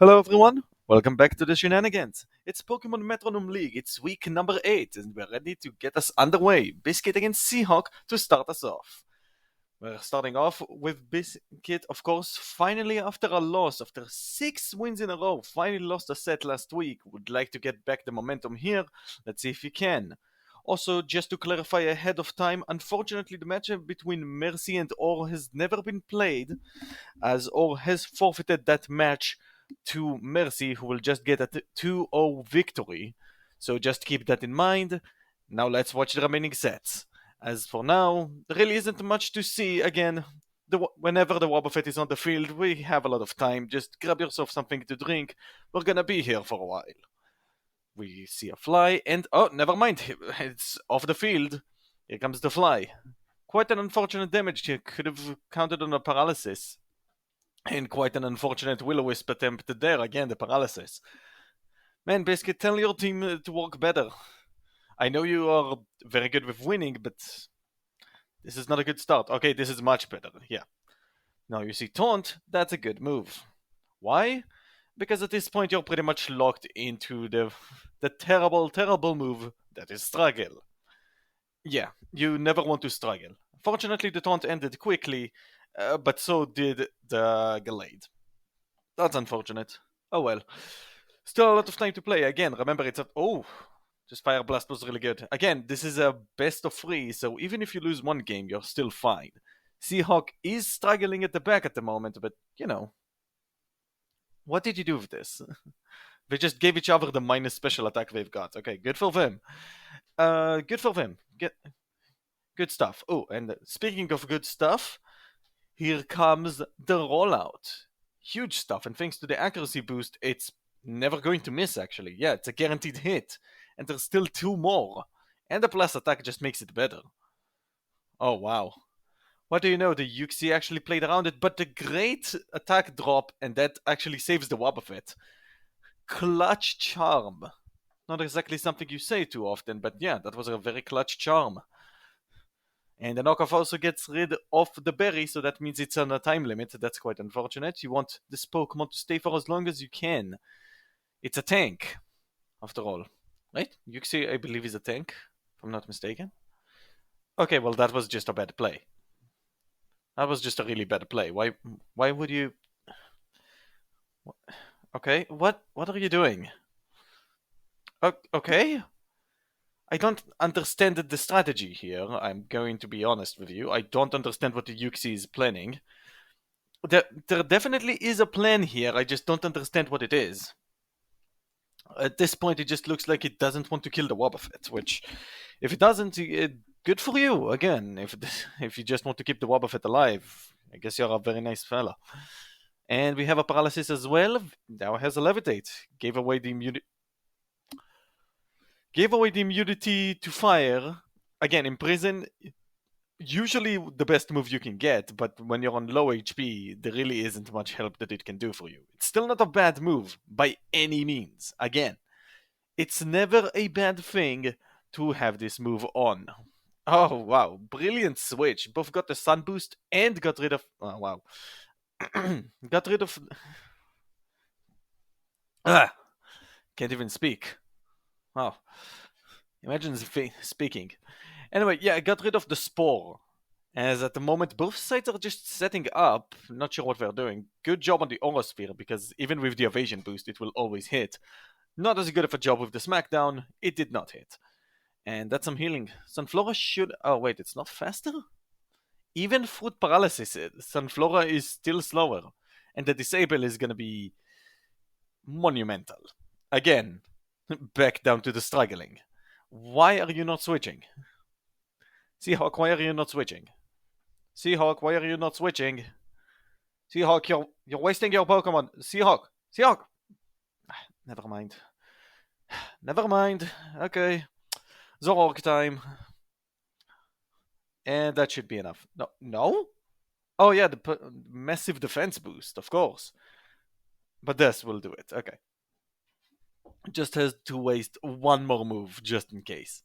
Hello everyone, welcome back to the shenanigans. It's Pokemon Metronome League, it's week number 8, and we're ready to get us underway. Biscuit against Seahawk to start us off. We're starting off with Biscuit, of course, finally after a loss, after 6 wins in a row, finally lost a set last week. Would like to get back the momentum here, let's see if he can. Also, just to clarify ahead of time, unfortunately the matchup between Mercy and Or has never been played, as Or has forfeited that match to Mercy, who will just get a 2-0 victory. So just keep that in mind. Now let's watch the remaining sets. As for now, there really isn't much to see. Again, whenever the Wobbuffet is on the field, we have a lot of time. Just grab yourself something to drink. We're gonna be here for a while. We see a fly, and oh, never mind. It's off the field. Here comes the fly. Quite an unfortunate damage here. Could have counted on a paralysis. And quite an unfortunate Will-O-Wisp attempt there, again, the paralysis. Man, Biscuit, tell your team to work better. I know you are very good with winning, but this is not a good start. Okay, this is much better, yeah. Now you see Taunt, that's a good move. Why? Because at this point you're pretty much locked into the terrible, terrible move that is Struggle. Yeah, you never want to struggle. Fortunately, the Taunt ended quickly, but so did the Glade. That's unfortunate. Oh well. Still a lot of time to play. Again, remember it's a... Oh! Just Fire Blast was really good. Again, this is a best of 3, so even if you lose one game, you're still fine. Seahawk is struggling at the back at the moment, but, you know. What did you do with this? They just gave each other the minus special attack they've got. Okay, good for them. Good for them. Good stuff. Oh, and speaking of good stuff, here comes the rollout. Huge stuff, and thanks to the accuracy boost, it's never going to miss, actually. Yeah, it's a guaranteed hit. And there's still 2 more. And the plus attack just makes it better. Oh, wow. What do you know? The Yuxi actually played around it, but the great attack drop, and that actually saves the Wobbuffet. Clutch Charm. Not exactly something you say too often, but yeah, that was a very clutch charm. And the knockoff also gets rid of the berry, so that means it's on a time limit. That's quite unfortunate. You want this Pokemon to stay for as long as you can. It's a tank, after all. Right? Yuxi, I believe, is a tank, if I'm not mistaken. Okay, well, that was just a bad play. That was just a really bad play. Why would you... Okay, what are you doing? Okay? I don't understand the strategy here. I'm going to be honest with you. I don't understand what the Yuxi is planning. There definitely is a plan here. I just don't understand what it is. At this point, it just looks like it doesn't want to kill the Wobbuffet, which, if it doesn't, good for you. Again, if you just want to keep the Wobbuffet alive, I guess you're a very nice fella. And we have a paralysis as well. Now it has a levitate. Gave away the immunity to fire. Again, in prison, usually the best move you can get, but when you're on low HP, there really isn't much help that it can do for you. It's still not a bad move, by any means. Again, it's never a bad thing to have this move on. Oh, wow. Brilliant switch. Both got the sun boost and got rid of... Oh, wow. Got rid of... Can't even speak. Wow. Imagine speaking. Anyway, yeah, I got rid of the Spore. As at the moment, both sides are just setting up. Not sure what they're doing. Good job on the Aura Sphere, because even with the evasion boost, it will always hit. Not as good of a job with the Smackdown. It did not hit. And that's some healing. Sunflora should... Oh, wait, it's not faster? Even Fruit Paralysis, Sunflora is still slower. And the Disable is gonna be... monumental. Again, back down to the struggling. Why are you not switching? Seahawk, why are you not switching? Seahawk, why are you not switching? Seahawk, you're wasting your Pokemon. Seahawk! Never mind. Never mind. Okay. Zoroark time. And that should be enough. No? Oh yeah, the massive defense boost, of course. But this will do it. Okay. Just has to waste one more move, just in case.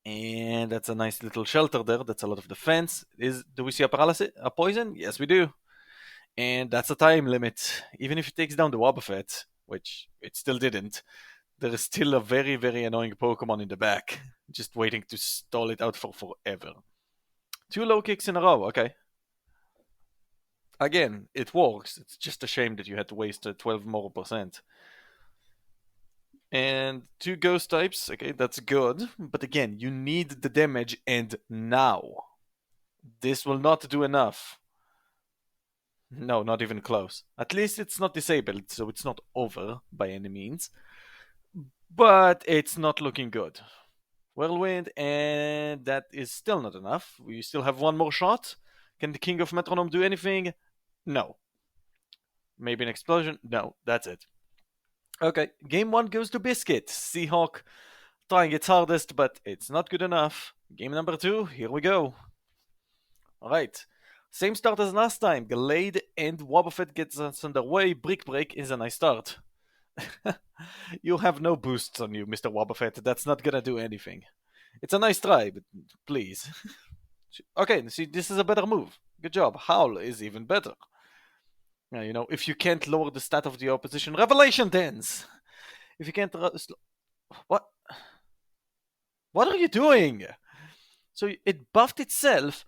And that's a nice little shelter there. That's a lot of defense. Do we see a paralysis? A poison? Yes, we do. And that's a time limit. Even if it takes down the Wobbuffet, which it still didn't, there is still a very, very annoying Pokemon in the back, just waiting to stall it out for forever. 2 low kicks in a row, okay. Again, it works. It's just a shame that you had to waste 12 more percent. And 2 ghost types, okay, that's good. But again, you need the damage and now. This will not do enough. No, not even close. At least it's not disabled, so it's not over by any means. But it's not looking good. Whirlwind, and that is still not enough. We still have one more shot. Can the King of Metronome do anything? No. Maybe an explosion? No, that's it. Okay, game 1 goes to Biscuit. Seahawk trying its hardest, but it's not good enough. Game number 2, here we go. Alright, same start as last time. Glade and Wobbuffet gets us underway. Brick Break is a nice start. You have no boosts on you, Mr. Wobbuffet. That's not gonna do anything. It's a nice try, but please. Okay, see, this is a better move. Good job. Howl is even better. Now, you know, if you can't lower the stat of the opposition, Revelation Dance! If you can't... What? What are you doing? So it buffed itself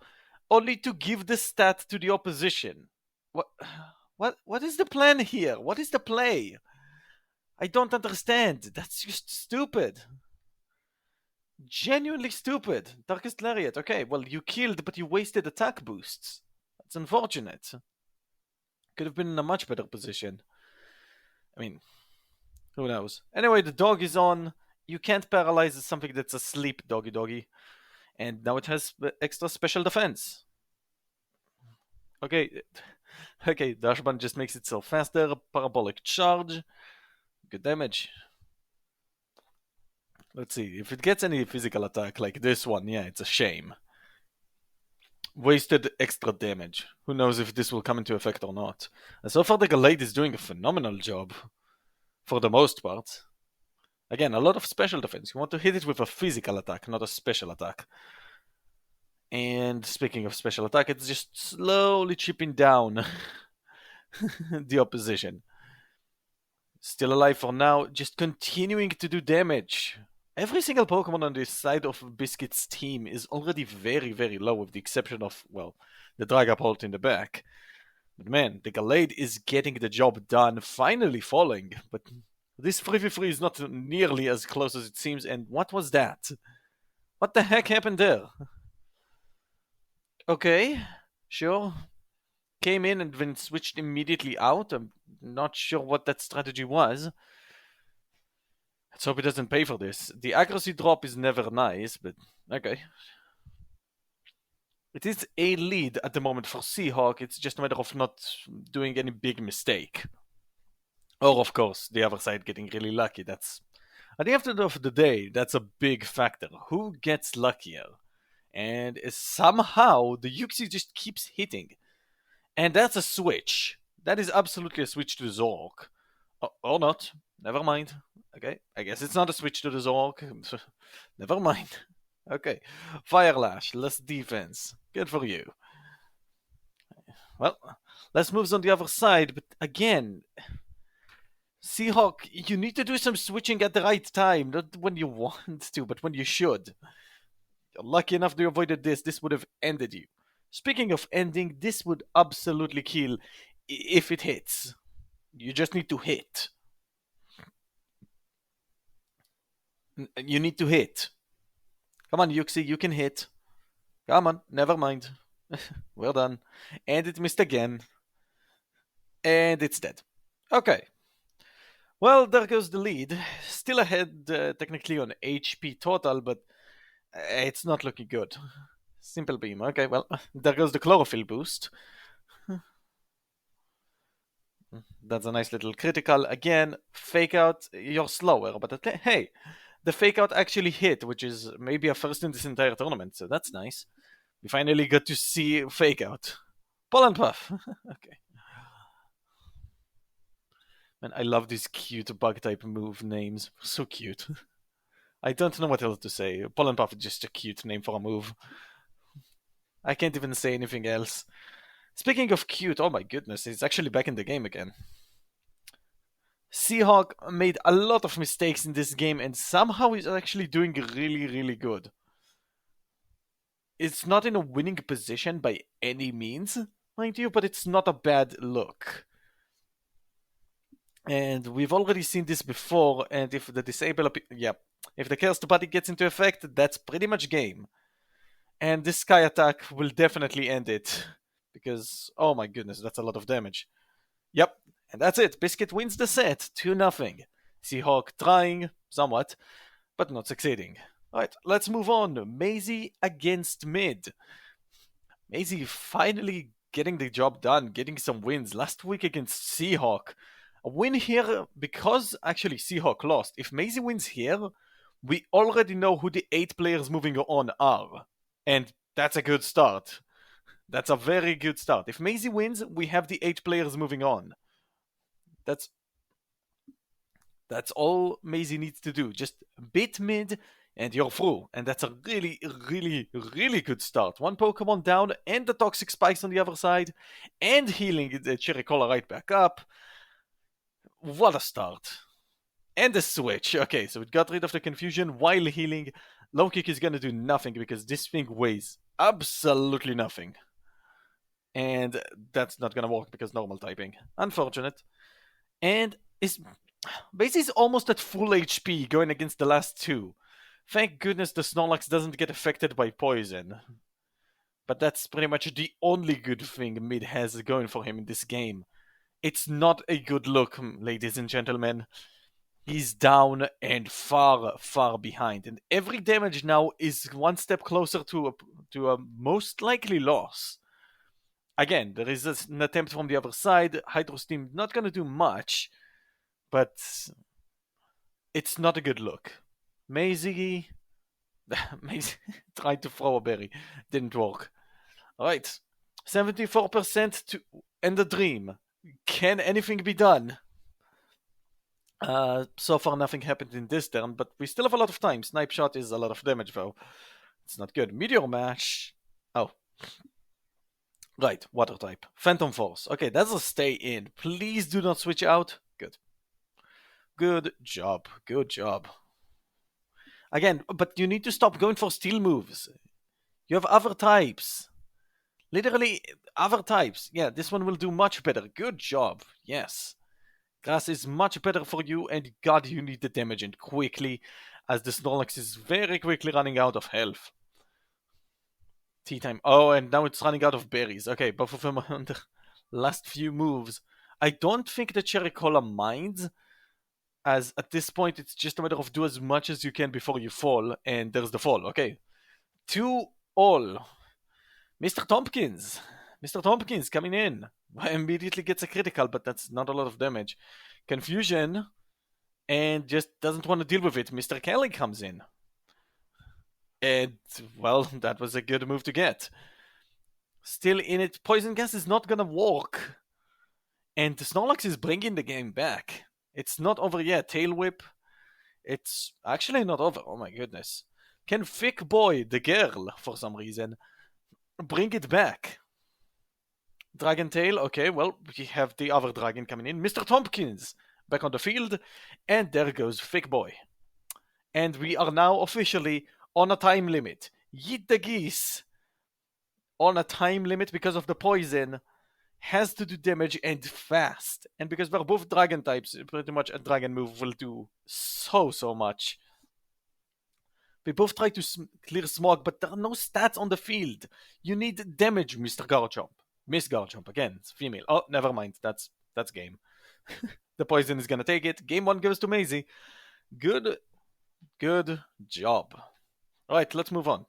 only to give the stat to the opposition. What is the plan here? What is the play? I don't understand. That's just stupid. Genuinely stupid. Darkest Lariat. Okay, well, you killed, but you wasted attack boosts. That's unfortunate. Could have been in a much better position. I mean, who knows? Anyway, the dog is on. You can't paralyze something that's asleep, doggy. And now it has extra special defense. Okay, Dashban just makes itself faster. Parabolic charge. Good damage. Let's see, if it gets any physical attack like this one, yeah, it's a shame. Wasted extra damage. Who knows if this will come into effect or not. And so far the Glade is doing a phenomenal job. For the most part. Again, a lot of special defense. You want to hit it with a physical attack, not a special attack. And speaking of special attack, it's just slowly chipping down the opposition. Still alive for now, just continuing to do damage. Every single Pokemon on this side of Biscuit's team is already very, very low, with the exception of, well, the Dragapult in the back. But man, the Glade is getting the job done, finally falling. But this 3v3 is not nearly as close as it seems, and what was that? What the heck happened there? Okay, sure. Came in and then switched immediately out. I'm not sure what that strategy was. Let's hope it doesn't pay for this. The accuracy drop is never nice, but okay. It is a lead at the moment for Seahawk. It's just a matter of not doing any big mistake. Or, of course, the other side getting really lucky. That's, at the end of the day, that's a big factor. Who gets luckier? And somehow the Yuxi just keeps hitting. And that's a switch. That is absolutely a switch to the Zork. Or not. Never mind. Okay, I guess it's not a switch to the Zork. Never mind. Okay, Fire Lash, less defense. Good for you. Well, let's move on the other side, but again, Seahawk, you need to do some switching at the right time. Not when you want to, but when you should. You're lucky enough to avoid this. This would have ended you. Speaking of ending, this would absolutely kill if it hits. You just need to hit. You need to hit. Come on, Yuxi, you can hit. Come on, never mind. We're done. And it missed again. And it's dead. Okay. Well, there goes the lead. Still ahead, technically, on HP total, but it's not looking good. Simple Beam. Okay, well, there goes the Chlorophyll boost. That's a nice little critical. Again, Fake Out, you're slower, but hey, the Fake Out actually hit, which is maybe a first in this entire tournament, so that's nice. We finally got to see Fake Out. Pollen Puff. Okay. Man, I love these cute bug-type move names. So cute. I don't know what else to say. Pollen Puff is just a cute name for a move. I can't even say anything else. Speaking of cute, oh my goodness, he's actually back in the game again. Seahawk made a lot of mistakes in this game and somehow he's actually doing really, really good. It's not in a winning position by any means, mind you, but it's not a bad look. And we've already seen this before, and if the if the cursed body gets into effect, that's pretty much game. And this sky attack will definitely end it. Because, oh my goodness, that's a lot of damage. Yep, and that's it. Biscuit wins the set, 2-0. Seahawk trying, somewhat, but not succeeding. Alright, let's move on. Maisie against mid. Maisie finally getting the job done, getting some wins. Last week against Seahawk. A win here because actually Seahawk lost. If Maisie wins here, we already know who the 8 players moving on are. And that's a good start. That's a very good start. If Maisie wins, we have the 8 players moving on. That's all Maisie needs to do. Just beat mid and you're through. And that's a really, really, really good start. 1 Pokemon down and the Toxic Spikes on the other side. And healing the Cherry Cola right back up. What a start. And the switch. Okay, so it got rid of the confusion while healing. Low kick is gonna do nothing because this thing weighs absolutely nothing. And that's not gonna work because normal typing. Unfortunate. And Basically almost at full HP going against the last 2. Thank goodness the Snorlax doesn't get affected by poison. But that's pretty much the only good thing Mid has going for him in this game. It's not a good look, ladies and gentlemen. He's down and far, far behind. And every damage now is one step closer to a most likely loss. Again, there is an attempt from the other side. Hydro Steam not going to do much, but it's not a good look. Maisie tried to throw a berry. Didn't work. Alright. 74% to end the dream. Can anything be done? So far nothing happened in this turn, but we still have a lot of time. Snipe Shot is a lot of damage though. It's not good. Meteor Mash. Oh. Right, Water type. Phantom Force. Okay, that's a stay in. Please do not switch out. Good. Good job. Good job. Again, but you need to stop going for steel moves. You have other types. Literally, other types. Yeah, this one will do much better. Good job. Yes. Grass is much better for you, and God, you need the damage and quickly, as the Snorlax is very quickly running out of health. Tea time. Oh, and now it's running out of berries. Okay, both of them on the last few moves. I don't think the Cherry Cola minds, as at this point it's just a matter of do as much as you can before you fall, and there's the fall. Okay. 2-all. Mr. Tompkins. Mr. Tompkins coming in. Immediately gets a critical, but that's not a lot of damage. Confusion, and just doesn't want to deal with it. Mr. Kelly comes in. And, well, that was a good move to get. Still in it. Poison Gas is not gonna work. And Snorlax is bringing the game back. It's not over yet. Tail Whip. It's actually not over. Oh my goodness. Can Thick Boy, the girl, for some reason, bring it back? Dragon Tail. Okay, well, we have the other dragon coming in. Mr. Tompkins back on the field. And there goes Thick Boy. And we are now officially on a time limit. Yeet the geese. On a time limit because of the poison. Has to do damage and fast. And because we're both dragon types, pretty much a dragon move will do so much. We both try to clear smog, but there are no stats on the field. You need damage, Mr. Garchomp. Miss Garchomp, again, it's female. Oh, never mind, that's game. The poison is gonna take it. Game 1 goes to Maisie. Good job. Alright, let's move on.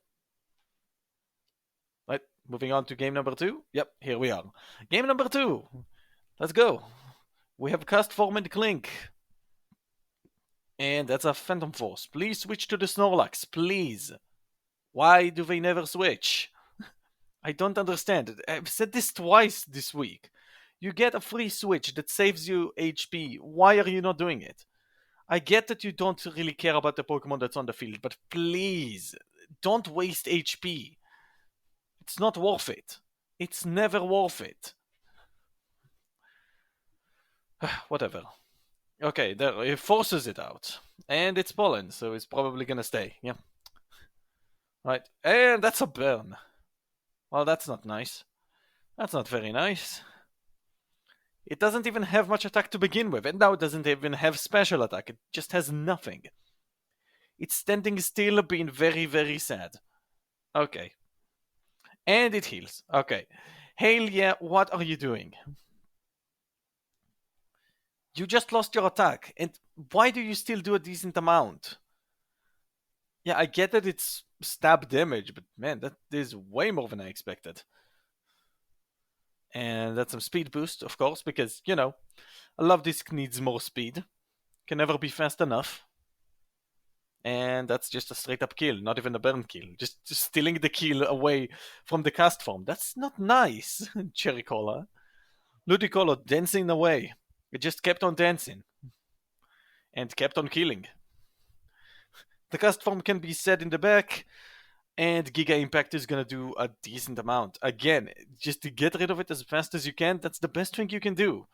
Right, moving on to game number 2. Yep, here we are. Game number 2. Let's go. We have Cast Form and Clink. And that's a Phantom Force. Please switch to the Snorlax, please. Why do they never switch? I don't understand. I've said this twice this week. You get a free switch that saves you HP. Why are you not doing it? I get that you don't really care about the Pokemon that's on the field, but please, don't waste HP. It's not worth it. It's never worth it. Whatever. Okay, there, it forces it out. And it's pollen, so it's probably gonna stay. Yeah. Right. And that's a burn. Well, that's not nice. That's not very nice. It doesn't even have much attack to begin with, and now it doesn't even have special attack. It just has nothing. It's standing still, being very, very sad. Okay. And it heals. Okay. Hail, yeah, what are you doing? You just lost your attack, and why do you still do a decent amount? Yeah, I get that it's stab damage, but man, that is way more than I expected. And that's some speed boost, of course, because, you know, a love disc needs more speed. Can never be fast enough. And that's just a straight up kill, not even a burn kill. Just stealing the kill away from the cast form. That's not nice, Cherry Cola. Ludicolo dancing away. It just kept on dancing. And kept on killing. The cast form can be set in the back, and Giga Impact is gonna do a decent amount. Again, just to get rid of it as fast as you can, that's the best thing you can do.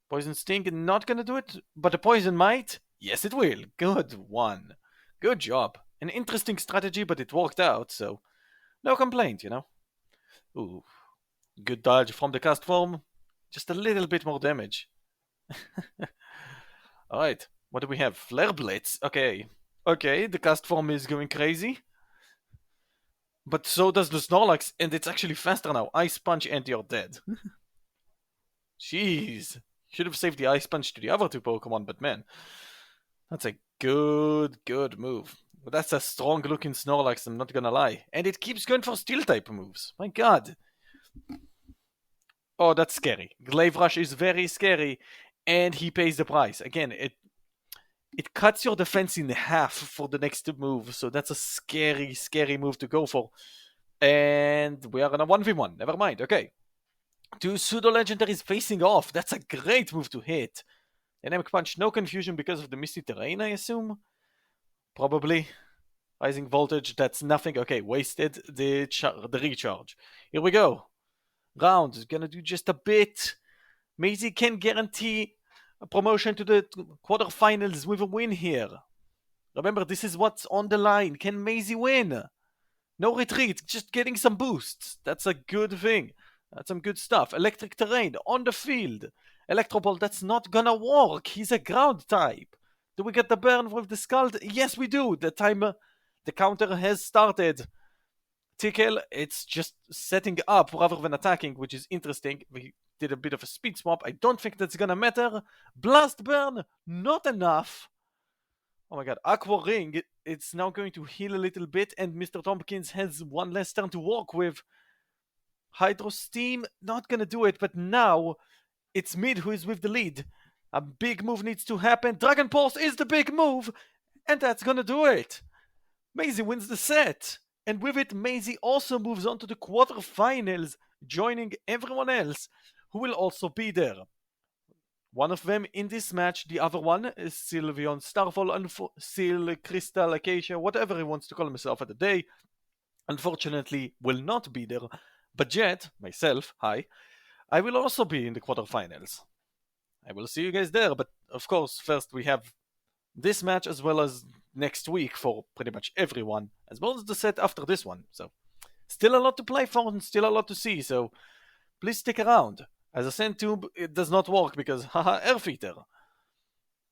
Poison Sting not gonna do it, but a Poison might? Yes, it will. Good one. Good job. An interesting strategy, but it worked out, so no complaint, you know. Ooh. Good dodge from the cast form. Just a little bit more damage. Alright, what do we have? Flare Blitz. Okay. Okay, the cast form is going crazy. But so does the Snorlax, and it's actually faster now. Ice Punch and you're dead. Jeez. Should have saved the Ice Punch to the other two Pokemon, but man. That's a good move. But that's a strong looking Snorlax, I'm not gonna lie. And it keeps going for Steel type moves. My god. Oh, that's scary. Glaive Rush is very scary, and he pays the price. Again, it cuts your defense in half for the next move, so that's a scary move to go for. And we are in a 1v1. Never mind. Okay. Two pseudo-legendaries facing off. That's a great move to hit. Dynamic Punch, no confusion because of the Misty Terrain, I assume? Probably. Rising Voltage, that's nothing. Okay, wasted the recharge. Here we go. Round is gonna do just a bit. Maisie can guarantee a promotion to the quarterfinals with a win here. Remember, this is what's on the line. Can Maisie win? No retreat, just getting some boosts. That's a good thing. That's some good stuff. Electric Terrain on the field. Electro Ball, that's not gonna work. He's a ground type. Do we get the burn with the Scald? Yes, we do. The timer, the counter has started. Tickle, it's just setting up rather than attacking, which is interesting. We did a bit of a speed swap. I don't think that's gonna matter. Blast Burn, not enough. Oh my god, Aqua Ring, it's now going to heal a little bit, and Mr. Tompkins has one less turn to work with. Hydro Steam, not gonna do it, but now it's Mid who is with the lead. A big move needs to happen. Dragon Pulse is the big move, and that's gonna do it. Maisie wins the set. And with it, Maisie also moves on to the quarterfinals, joining everyone else who will also be there. One of them in this match, the other one is Sylveon Starfall, Krystal, Acacia, whatever he wants to call himself at the day. Unfortunately, will not be there. But Jet, myself, hi, I will also be in the quarterfinals. I will see you guys there, but of course, first we have this match as well as next week for pretty much everyone, as well as the set after this one. So, still a lot to play for and still a lot to see, so please stick around. As a Sand Tube, it does not work because, haha, Earth Eater.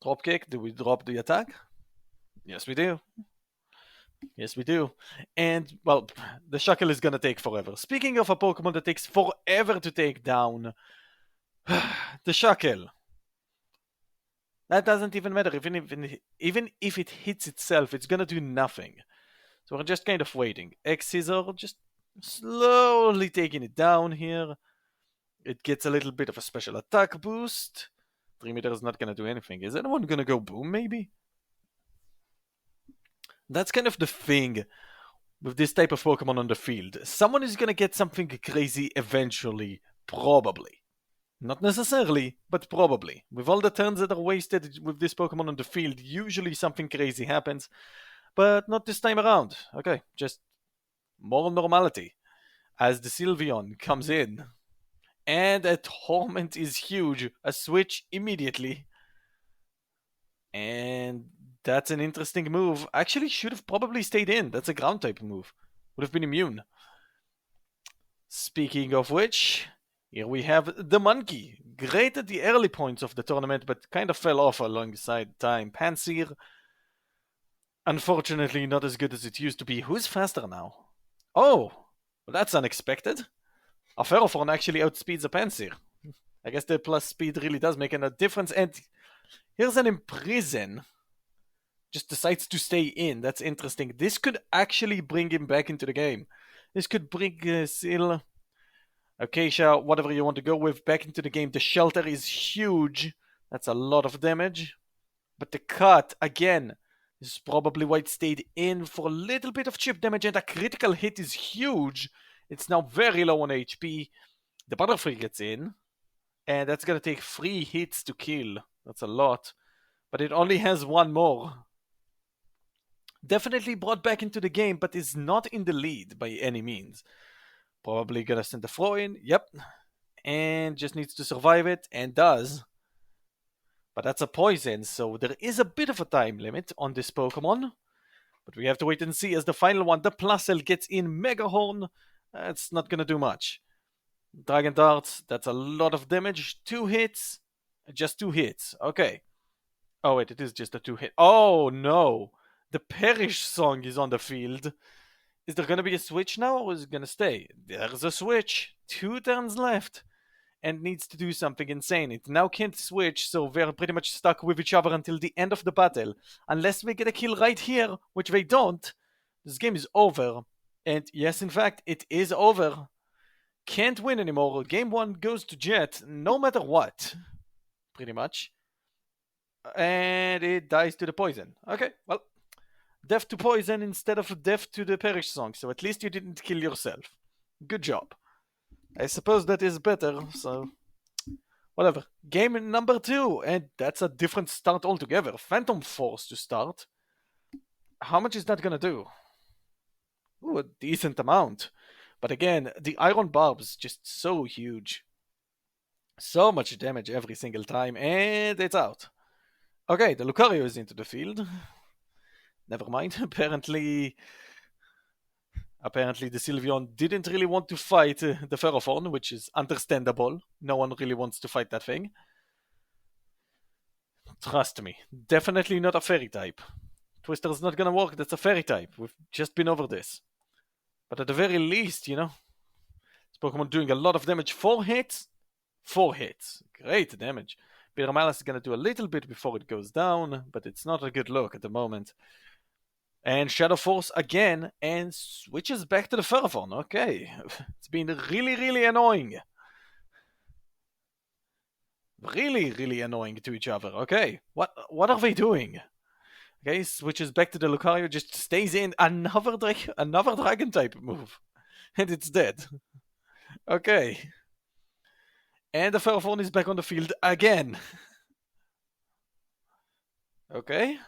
Dropkick, do we drop the attack? Yes, we do. Yes, we do. And, well, the Shackle is gonna take forever. Speaking of a Pokemon that takes forever to take down, the Shackle. That doesn't even matter. Even if it hits itself, it's gonna do nothing. So we're just kind of waiting. X-Scissor, just slowly taking it down here. It gets a little bit of a special attack boost. 3 meter is not gonna do anything. Is anyone gonna go boom, maybe? That's kind of the thing with this type of Pokemon on the field. Someone is gonna get something crazy eventually, probably. Not necessarily, but probably. With all the turns that are wasted with this Pokemon on the field, usually something crazy happens. But not this time around. Okay, just more normality. as the Sylveon comes in. And a Torment is huge. A switch immediately. And that's an interesting move. Actually, should have probably stayed in. That's a ground type move. Would have been immune. Speaking of which, here we have the monkey. Great at the early points of the tournament, but kind of fell off alongside time. Pansear, unfortunately not as good as it used to be. Who's faster now? Oh, well, that's unexpected. A Ferrothorn actually outspeeds a Pansear. I guess the plus speed really does make a difference. And here's an Imprison. Just decides to stay in. That's interesting. This could actually bring him back into the game. This could bring Sil, Acacia, whatever you want to go with, back into the game. The shelter is huge. That's a lot of damage. But the cut, again, is probably why it stayed in for a little bit of chip damage, and a critical hit is huge. It's now very low on HP. The Butterfree gets in, and that's going to take 3 hits to kill. That's a lot. But it only has 1 more. Definitely brought back into the game, but is not in the lead by any means. Probably gonna send the throw in, yep. And just needs to survive it, and does. But that's a poison, so there is a bit of a time limit on this Pokemon. But we have to wait and see as the final one, the Plusle gets in Mega Horn. It's not gonna do much. Dragon Darts, that's a lot of damage. 2 hits. Just 2 hits, okay. Oh wait, it is just a 2 hit. Oh no! The Perish song is on the field. Is there gonna be a switch now, or is it gonna stay? There's a switch. 2 turns left. And needs to do something insane. It now can't switch, so we're pretty much stuck with each other until the end of the battle. Unless we get a kill right here, which they don't, this game is over. And yes, in fact, it is over. Can't win anymore. Game 1 goes to Jet, no matter what. Pretty much. And it dies to the poison. Okay, well. Death to poison instead of death to the Perish song, so at least you didn't kill yourself. Good job. I suppose that is better, so whatever. Game number 2, and that's a different start altogether. Phantom Force to start. How much is that gonna do? Ooh, a decent amount. But again, the Iron Barb's just so huge. So much damage every single time, and it's out. Okay, the Lucario is into the field. Never mind, apparently the Sylveon didn't really want to fight the Ferrothorn, which is understandable. No one really wants to fight that thing. Trust me, definitely not a Fairy type. Twister's not gonna work, that's a Fairy type. We've just been over this. But at the very least, you know, this Pokemon doing a lot of damage. 4 hits? 4 hits. Great damage. Bitter Malice is gonna do a little bit before it goes down, but it's not a good look at the moment. And Shadow Force again, and switches back to the Ferrothorn. Okay, it's been really, really annoying. Really annoying to each other. Okay, what are they doing? Okay, switches back to the Lucario, just stays in. Another Dragon type move. And it's dead. Okay. And the Ferrothorn is back on the field again. Okay.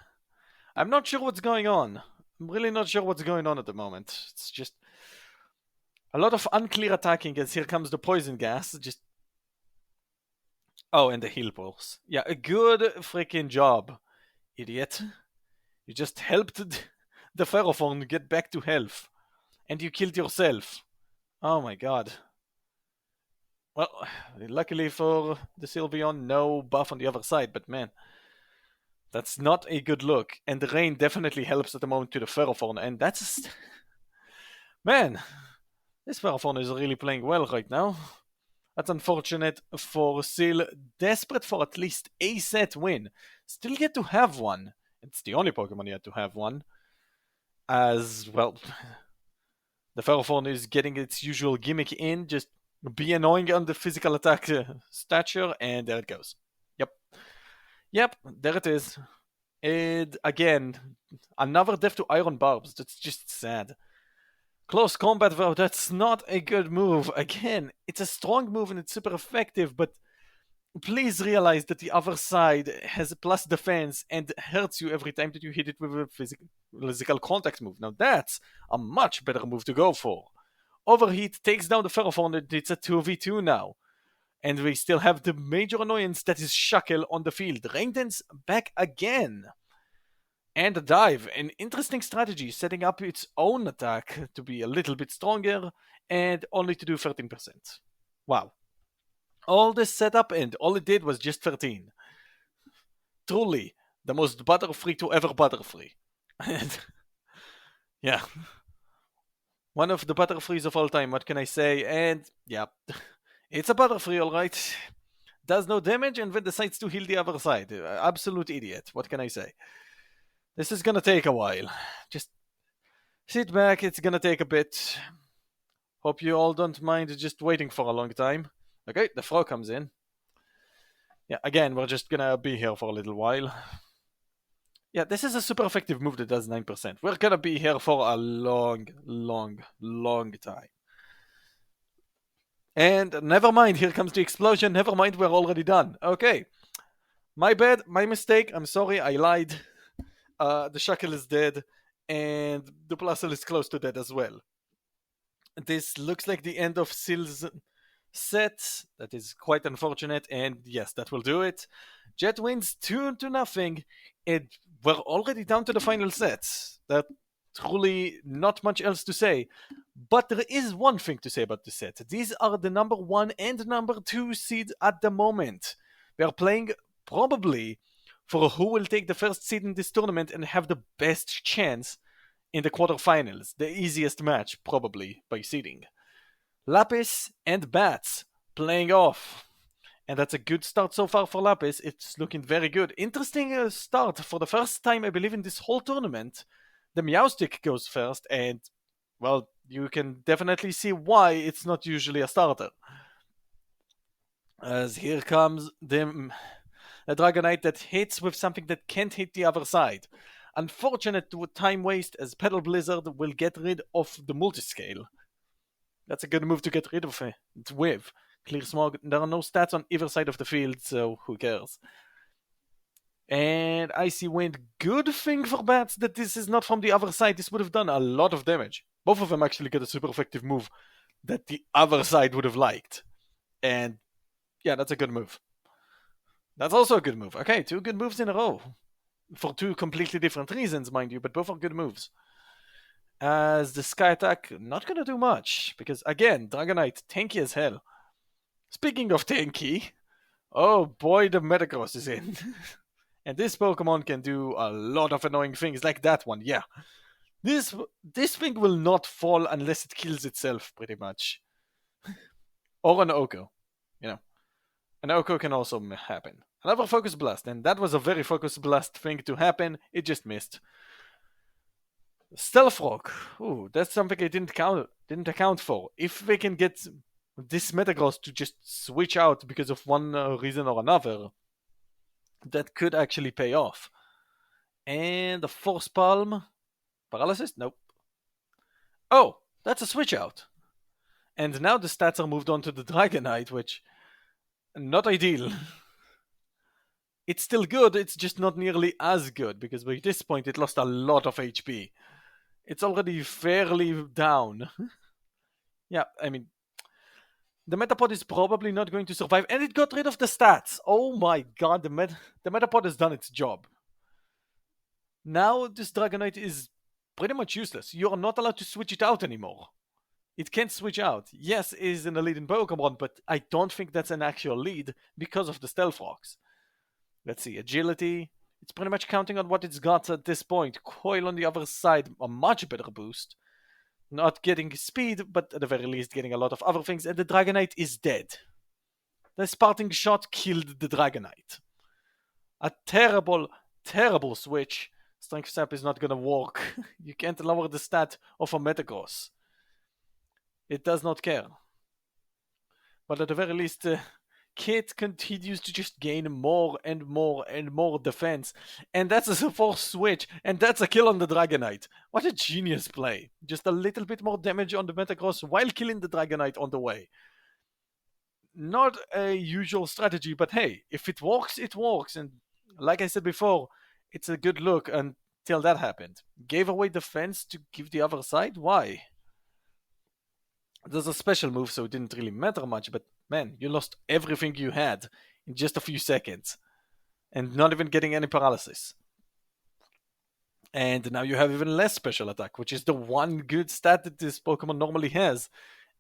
I'm not sure what's going on. I'm really not sure what's going on at the moment. It's just a lot of unclear attacking as here comes the poison gas. Just oh, and the heal pulse. Yeah, a good freaking job, idiot. You just helped the Ferrothorn get back to health. And you killed yourself. Oh my god. Well, luckily for the Sylveon, no buff on the other side, but man. That's not a good look, and the rain definitely helps at the moment to the Ferrothorn, and that's... Man, this Ferrothorn is really playing well right now. That's unfortunate for Sil, desperate for at least a set win. Still yet to have one. It's the only Pokemon yet to have one. As, well, the Ferrothorn is getting its usual gimmick in, just be annoying on the physical attack stature, and there it goes. Yep, there it is. And again, another death to Iron Barbs. That's just sad. Close combat though, that's not a good move. Again, it's a strong move and it's super effective, but please realize that the other side has a plus defense and hurts you every time that you hit it with a physical contact move. Now that's a much better move to go for. Overheat takes down the Ferrophone, and it's a 2v2 now. And we still have the major annoyance that is Shackle on the field. Rain Dance back again. And a dive, an interesting strategy, setting up its own attack to be a little bit stronger and only to do 13%. Wow. All this setup and all it did was just 13. Truly, the most butterfree to ever butterfree. And yeah. One of the butterfrees of all time, what can I say? And yeah, it's a butterfree, alright. Does no damage and then decides to heal the other side. Absolute idiot, what can I say? This is gonna take a while. Just sit back, it's gonna take a bit. Hope you all don't mind just waiting for a long time. Okay, the throw comes in. Yeah, again, we're just gonna be here for a little while. Yeah, this is a super effective move that does 9%. We're gonna be here for a long time. And never mind, here comes the explosion. Never mind, we're already done. Okay. My bad, my mistake. I'm sorry, I lied. The Shackle is dead, and the Plusle is close to dead as well. This looks like the end of Sill's set. That is quite unfortunate, and yes, that will do it. Jet wins 2-0, and we're already down to the final set. That truly not much else to say. But there is one thing to say about the set. These are the number 1 and number 2 seed at the moment. We are playing probably for who will take the first seed in this tournament and have the best chance in the quarterfinals. The easiest match, probably, by seeding. Lapis and Bats playing off. And that's a good start so far for Lapis. It's looking very good. Interesting start. For the first time, I believe, in this whole tournament, the Meowstic goes first, and, well, you can definitely see why it's not usually a starter. As here comes the Dragonite that hits with something that can't hit the other side. Unfortunate time waste, as Petal Blizzard will get rid of the Multiscale. That's a good move to get rid of it with. Clear Smog. There are no stats on either side of the field, so who cares? And Icy Wind. Good thing for Bats that this is not from the other side. This would have done a lot of damage. Both of them actually get a super effective move that the other side would have liked. And yeah, that's a good move. That's also a good move. Okay, 2 good moves in a row. For 2 completely different reasons, mind you, but both are good moves. As the Sky Attack, not gonna do much, because again, Dragonite, tanky as hell. Speaking of tanky, oh boy, the Metagross is in. And this Pokemon can do a lot of annoying things, like that one, yeah. This thing will not fall unless it kills itself, pretty much. Or an Oko, you know. An Oko can also happen. Another Focus Blast, and that was a very Focus Blast thing to happen, it just missed. Stealth Rock, ooh, that's something I didn't account for. If they can get this Metagross to just switch out because of one reason or another, that could actually pay off. And the Force Palm. Paralysis? Nope. Oh, that's a switch out. And now the stats are moved on to the Dragonite, which, not ideal. It's still good, it's just not nearly as good, because by this point it lost a lot of HP. It's already fairly down. Yeah, I mean, the Metapod is probably not going to survive, and it got rid of the stats. Oh my god, the Metapod has done its job. Now this Dragonite is pretty much useless. You are not allowed to switch it out anymore. It can't switch out. Yes, it is an elite in Pokemon, but I don't think that's an actual lead because of the Stealth Rocks. Let's see, Agility. It's pretty much counting on what it's got at this point. Coil on the other side, a much better boost. Not getting speed, but at the very least getting a lot of other things, and the Dragonite is dead. The Sparking Shot killed the Dragonite. A terrible, terrible switch. Strength Sap is not gonna work. You can't lower the stat of a Metagross. It does not care. But at the very least, Kit continues to just gain more and more and more defense. And that's a force switch, and that's a kill on the Dragonite. What a genius play. Just a little bit more damage on the Metagross while killing the Dragonite on the way. Not a usual strategy, but hey, if it works, it works. And like I said before, it's a good look until that happened. Gave away defense to give the other side? Why? There's a special move, so it didn't really matter much, but man, you lost everything you had in just a few seconds, and not even getting any paralysis. And now you have even less special attack, which is the one good stat that this Pokemon normally has.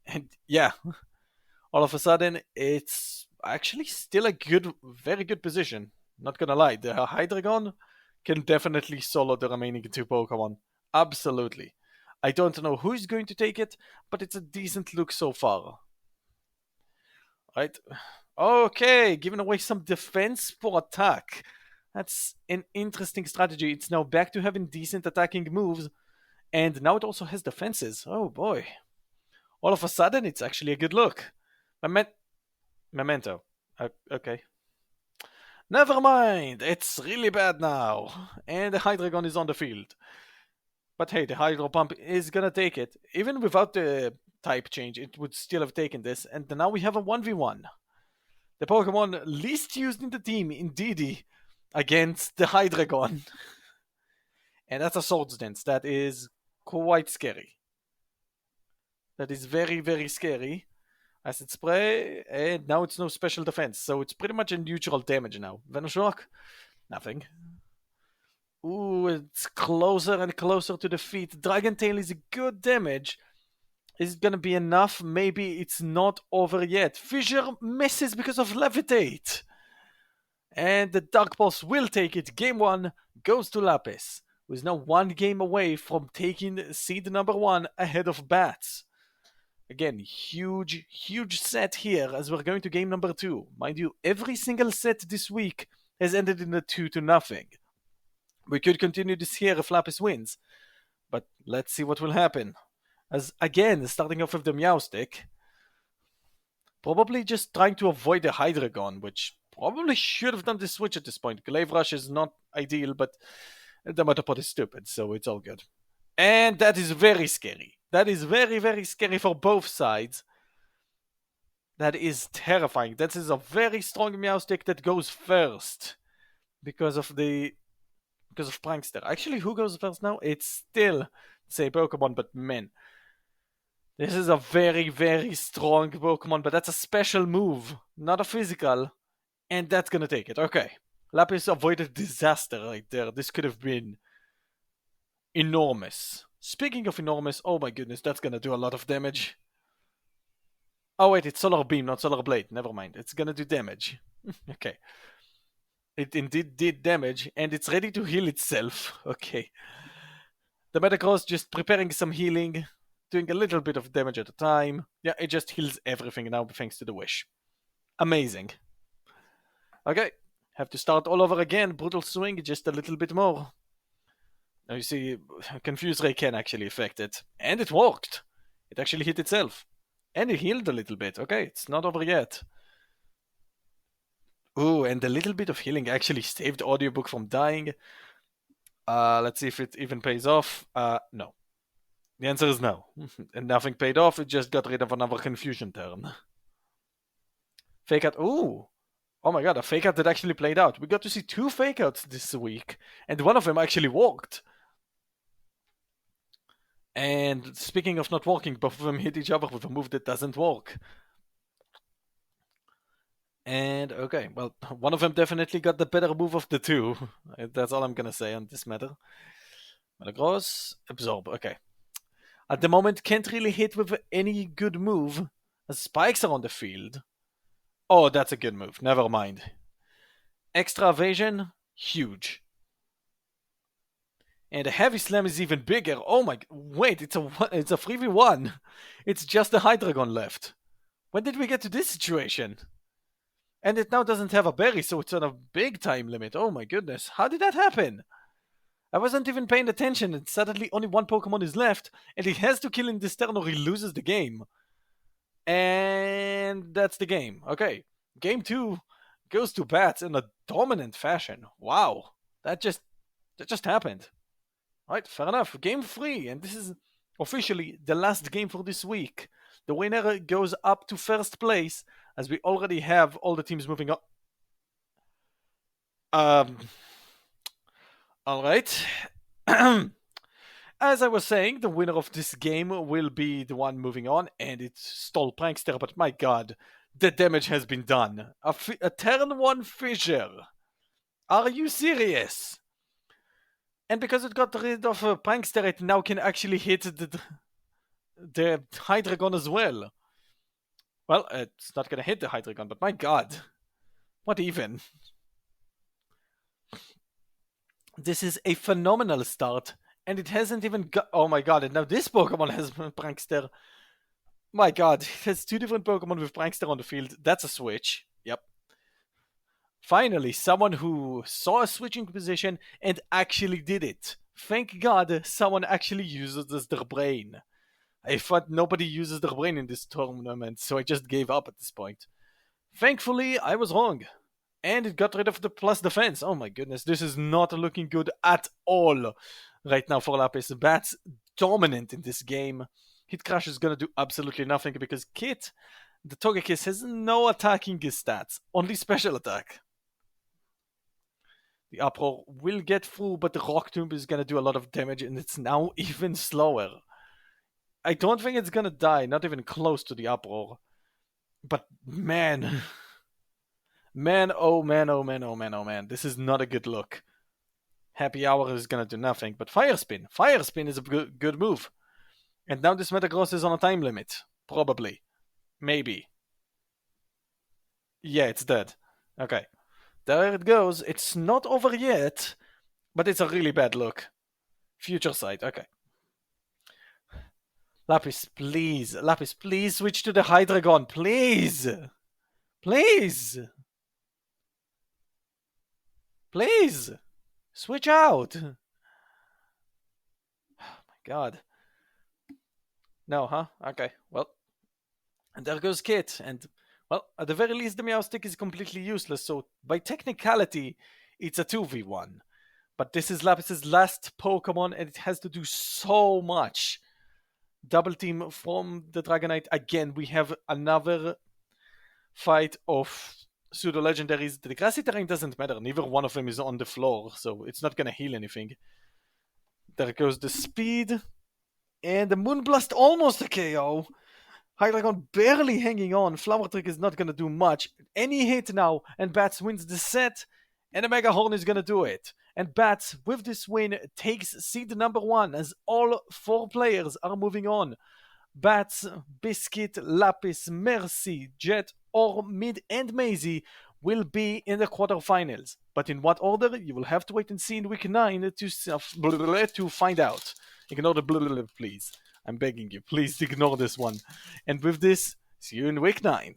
And yeah, all of a sudden, it's actually still a good, very good position. Not gonna lie, the Hydreigon can definitely solo the remaining two Pokemon. Absolutely. I don't know who's going to take it, but it's a decent look so far. Right? Okay, giving away some defense for attack. That's an interesting strategy. It's now back to having decent attacking moves, and now it also has defenses. Oh boy. All of a sudden, it's actually a good look. Memento. Okay. Never mind, it's really bad now. And the Hydreigon is on the field. But hey, the Hydro Pump is gonna take it. Even without the type change, it would still have taken this. And now we have a 1v1. The Pokemon least used in the team, indeed, against the Hydreigon. And that's a Swords Dance. That is quite scary. That is very, very scary. Acid Spray, and now it's no special defense, so it's pretty much a neutral damage now. Venoshock, nothing. Ooh, it's closer and closer to defeat. Dragon Tail is a good damage. Is it gonna be enough? Maybe it's not over yet. Fissure misses because of Levitate. And the Dark Pulse will take it. Game 1 goes to Lapis, who is now one game away from taking seed number 1 ahead of Bats. Again, huge, huge set here as we're going to game number 2. Mind you, every single set this week has ended in a 2-0. We could continue this here if Lapis wins, but let's see what will happen. As again, starting off with the Meowstic, probably just trying to avoid the Hydreigon, which probably should have done the switch at this point. Glaive Rush is not ideal, but the Metapod is stupid, so it's all good. And that is very scary. That is very, very scary for both sides. That is terrifying. That is a very strong Meowstic that goes first because of Prankster. Actually, who goes first now? It's still say Pokemon, but man, this is a very, very strong Pokemon. But that's a special move, not a physical, and that's gonna take it. Okay, Lapis avoided disaster right there. This could have been enormous. Speaking of enormous, oh my goodness, that's gonna do a lot of damage. Oh wait, it's Solar Beam, not Solar Blade. Never mind, it's gonna do damage. Okay. It indeed did damage, and it's ready to heal itself. Okay. The Metagross just preparing some healing, doing a little bit of damage at a time. Yeah, it just heals everything now thanks to the wish. Amazing. Okay, have to start all over again. Brutal Swing, just a little bit more. Now you see, Confuse Ray can actually affect it. And it worked. It actually hit itself. And it healed a little bit. Okay, it's not over yet. Ooh, and a little bit of healing actually saved Audiobook from dying. Let's see if it even pays off. No. The answer is no. And nothing paid off, it just got rid of another confusion turn. Fake out. Ooh! Oh my god, a fake out that actually played out. We got to see 2 fake outs this week, and one of them actually worked. And speaking of not working, both of them hit each other with a move that doesn't work. And okay, well, one of them definitely got the better move of the 2. That's all I'm gonna say on this matter. Metagross, Absorb, okay. At the moment, can't really hit with any good move, as spikes are on the field. Oh, that's a good move, never mind. Extra evasion, huge. And the Heavy Slam is even bigger. Oh my, wait, it's a 3v1. It's just the Hydreigon left. When did we get to this situation? And it now doesn't have a berry, so it's on a big time limit. Oh my goodness, how did that happen? I wasn't even paying attention, and suddenly only one Pokemon is left, and he has to kill in this turn or he loses the game. And that's the game. Okay, game 2 goes to Bats in a dominant fashion. Wow, that just happened. Right, fair enough. Game 3, and this is officially the last game for this week. The winner goes up to first place, as we already have all the teams moving up. Alright. As I was saying, the winner of this game will be the one moving on, and it's Stall Prankster, but my god, the damage has been done. A turn 1 fissure. Are you serious? And because it got rid of Prankster, it now can actually hit the Hydreigon as well. Well, it's not gonna hit the Hydreigon, but my god. What even? This is a phenomenal start, and it hasn't even got. Oh my god, and now this Pokemon has Prankster. My god, it has two different Pokemon with Prankster on the field. That's a switch. Yep. Finally, someone who saw a switching position and actually did it. Thank god someone actually uses their brain. I thought nobody uses their brain in this tournament, so I just gave up at this point. Thankfully, I was wrong. And it got rid of the plus defense. Oh my goodness, this is not looking good at all right now for Lapis. Bat's dominant in this game. Hit Crash is gonna do absolutely nothing because Kit, the Togekiss, has no attacking stats, only special attack. The Uproar will get through, but the Rock Tomb is gonna do a lot of damage, and it's now even slower. I don't think it's gonna die, not even close to the Uproar. But man, man, oh man, oh man, oh man, oh man, this is not a good look. Happy Hour is gonna do nothing, but Fire Spin is a good move. And now this Metagross is on a time limit. Probably. Maybe. Yeah, it's dead. Okay. There it goes. It's not over yet, but it's a really bad look. Future Sight, okay. Lapis, please. Lapis, please switch to the Hydreigon. Please. Please. Please. Switch out. Oh my god. No, huh? Okay, well. And there goes Kit. And, well, at the very least, the Meowstic is completely useless. So, by technicality, it's a 2v1. But this is Lapis's last Pokemon, and it has to do so much. Double team from the Dragonite. Again, we have another fight of pseudo-legendaries. The grassy terrain doesn't matter. Neither one of them is on the floor, so it's not going to heal anything. There goes the speed. And the Moonblast almost a KO. Hydreigon barely hanging on. Flower Trick is not going to do much. Any hit now, and Bats wins the set. And the Mega Horn is going to do it. And Bats, with this win, takes seed number 1 as all 4 players are moving on. Bats, Biscuit, Lapis, Mercy, Jet, or Mid and Maisie will be in the quarterfinals. But in what order, you will have to wait and see in week 9 to find out. Ignore the blah, please. I'm begging you. Please ignore this one. And with this, see you in week 9.